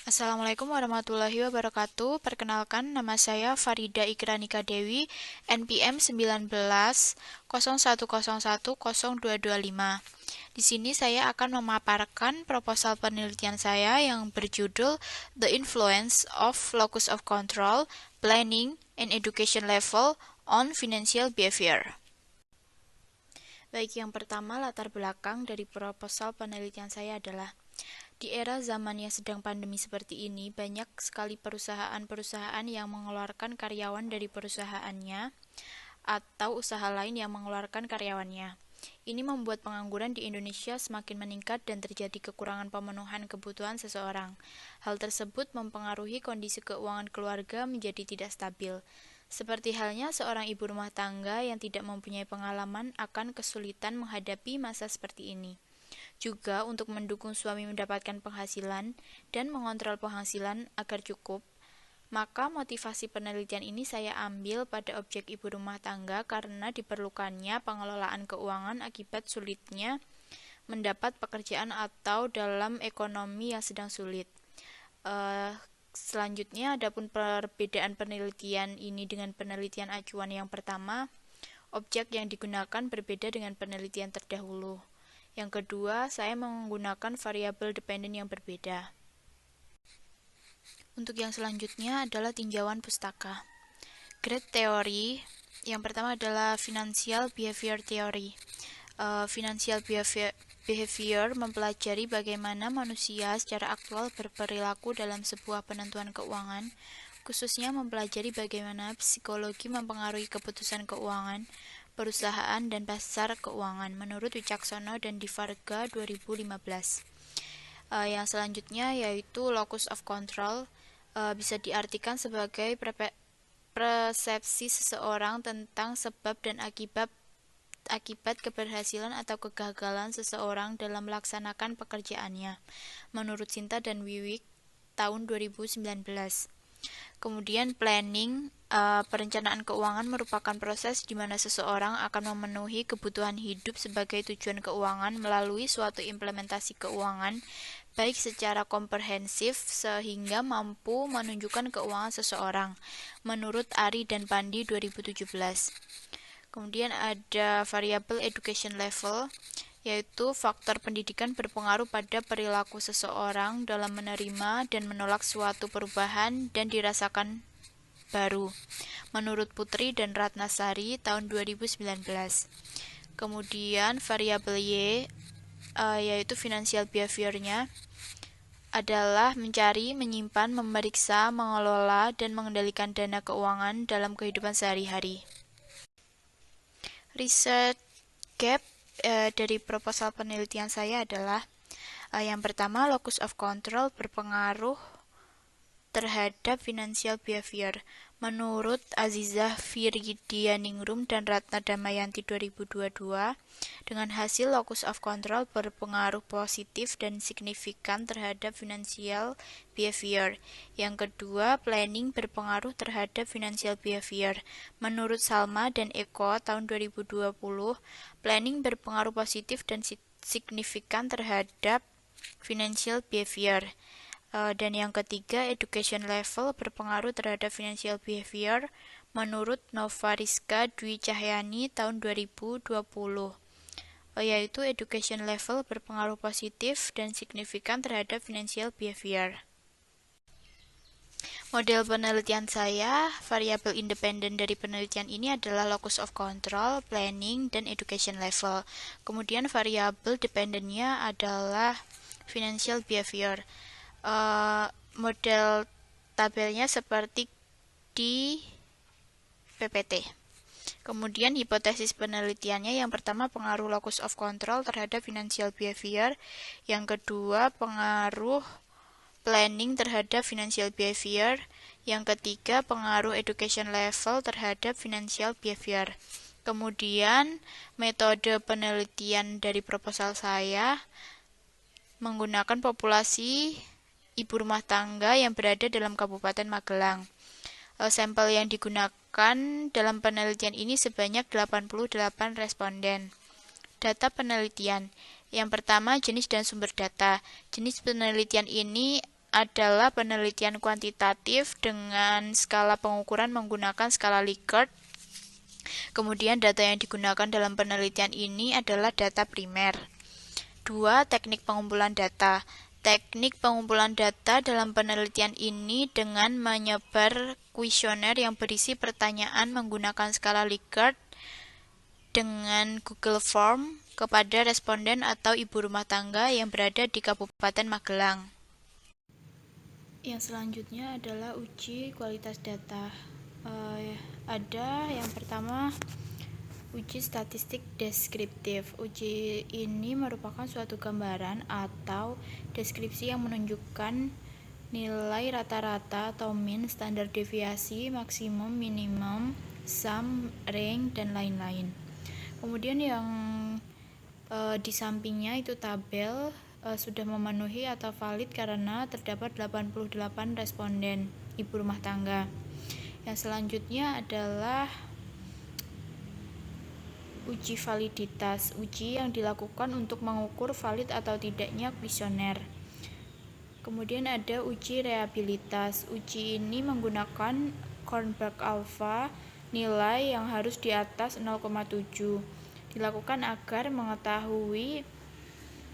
Assalamualaikum warahmatullahi wabarakatuh. Perkenalkan, nama saya Farida Ikranika Dewi, NPM 19 0101 0225. Di sini saya akan memaparkan proposal penelitian saya yang berjudul The Influence of Locus of Control, Planning, and Education Level on Financial Behavior. Baik, yang pertama latar belakang dari proposal penelitian saya adalah di era zaman yang sedang pandemi seperti ini, banyak sekali perusahaan-perusahaan yang mengeluarkan karyawan dari perusahaannya atau usaha lain yang mengeluarkan karyawannya. Ini membuat pengangguran di Indonesia semakin meningkat dan terjadi kekurangan pemenuhan kebutuhan seseorang. Hal tersebut mempengaruhi kondisi keuangan keluarga menjadi tidak stabil. Seperti halnya seorang ibu rumah tangga yang tidak mempunyai pengalaman akan kesulitan menghadapi masa seperti ini. Juga untuk mendukung suami mendapatkan penghasilan dan mengontrol penghasilan agar cukup, maka motivasi penelitian ini saya ambil pada objek ibu rumah tangga karena diperlukannya pengelolaan keuangan akibat sulitnya mendapat pekerjaan atau dalam ekonomi yang sedang sulit. Selanjutnya, adapun perbedaan penelitian ini dengan penelitian acuan yang pertama, objek yang digunakan berbeda dengan penelitian terdahulu. Yang kedua, saya menggunakan variabel dependen yang berbeda. Untuk yang selanjutnya adalah tinjauan pustaka. Grade teori yang pertama adalah Financial Behavior Theory. Financial Behavior mempelajari bagaimana manusia secara aktual berperilaku dalam sebuah penentuan keuangan, khususnya mempelajari bagaimana psikologi mempengaruhi keputusan keuangan, perusahaan, dan pasar keuangan, menurut Wicaksono dan Divarga 2015. Yang selanjutnya yaitu Locus of Control, bisa diartikan sebagai persepsi seseorang tentang sebab dan akibat keberhasilan atau kegagalan seseorang dalam melaksanakan pekerjaannya, menurut Sinta dan Wiwik tahun 2019. Kemudian planning, perencanaan keuangan merupakan proses di mana seseorang akan memenuhi kebutuhan hidup sebagai tujuan keuangan melalui suatu implementasi keuangan, baik secara komprehensif sehingga mampu menunjukkan keuangan seseorang, menurut Ari dan Pandi 2017. Kemudian ada variabel education level, yaitu faktor pendidikan berpengaruh pada perilaku seseorang dalam menerima dan menolak suatu perubahan dan dirasakan baru, menurut Putri dan Ratnasari tahun 2019. Kemudian variabel Y, yaitu financial behavior-nya, adalah mencari, menyimpan, memeriksa, mengelola, dan mengendalikan dana keuangan dalam kehidupan sehari-hari. Research gap dari proposal penelitian saya adalah yang pertama, locus of control berpengaruh terhadap financial behavior. Menurut Azizah Firidianingrum dan Ratna Damayanti 2022, dengan hasil locus of control berpengaruh positif dan signifikan terhadap financial behavior. Yang kedua, planning berpengaruh terhadap financial behavior. Menurut Salma dan Eko tahun 2020, planning berpengaruh positif dan signifikan terhadap financial behavior. Dan yang ketiga, education level berpengaruh terhadap financial behavior menurut Nova Rizka Dwi Cahyani tahun 2020, yaitu education level berpengaruh positif dan signifikan terhadap financial behavior. Model penelitian saya, variabel independen dari penelitian ini adalah locus of control, planning, dan education level. Kemudian variabel dependennya adalah financial behavior. Model tabelnya seperti di PPT. Kemudian hipotesis penelitiannya, yang pertama pengaruh locus of control terhadap financial behavior, yang kedua pengaruh planning terhadap financial behavior, yang ketiga pengaruh education level terhadap financial behavior. Kemudian metode penelitian dari proposal saya menggunakan populasi ibu rumah tangga yang berada dalam Kabupaten Magelang. Sampel yang digunakan dalam penelitian ini sebanyak 88 responden. Data penelitian. Yang pertama, jenis dan sumber data. Jenis penelitian ini adalah penelitian kuantitatif dengan skala pengukuran menggunakan skala Likert. Kemudian data yang digunakan dalam penelitian ini adalah data primer. 2. Teknik pengumpulan data. Teknik pengumpulan data dalam penelitian ini dengan menyebar kuesioner yang berisi pertanyaan menggunakan skala Likert dengan Google Form kepada responden atau ibu rumah tangga yang berada di Kabupaten Magelang. Yang selanjutnya adalah uji kualitas data. Ada yang pertama uji statistik deskriptif. Uji ini merupakan suatu gambaran atau deskripsi yang menunjukkan nilai rata-rata atau mean, standar deviasi, maksimum, minimum, sum, rank, dan lain-lain. Kemudian yang di sampingnya itu tabel sudah memenuhi atau valid karena terdapat 88 responden ibu rumah tangga. Yang selanjutnya adalah uji validitas, uji yang dilakukan untuk mengukur valid atau tidaknya kuesioner. Kemudian ada uji reliabilitas. Uji ini menggunakan Kornberg alpha, nilai yang harus di atas 0,7. Dilakukan agar mengetahui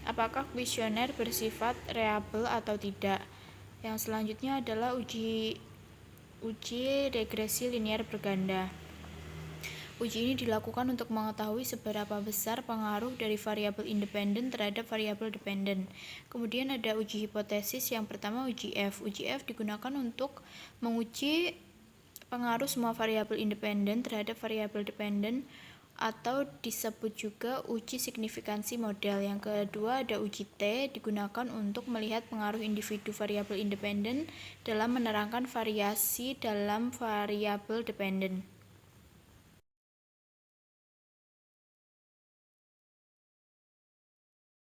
apakah kuesioner bersifat reliable atau tidak. Yang selanjutnya adalah uji regresi linear berganda. Uji ini dilakukan untuk mengetahui seberapa besar pengaruh dari variabel independen terhadap variabel dependen. Kemudian ada uji hipotesis. Yang pertama uji F. Uji F digunakan untuk menguji pengaruh semua variabel independen terhadap variabel dependen atau disebut juga uji signifikansi model. Yang kedua ada uji T, digunakan untuk melihat pengaruh individu variabel independen dalam menerangkan variasi dalam variabel dependen.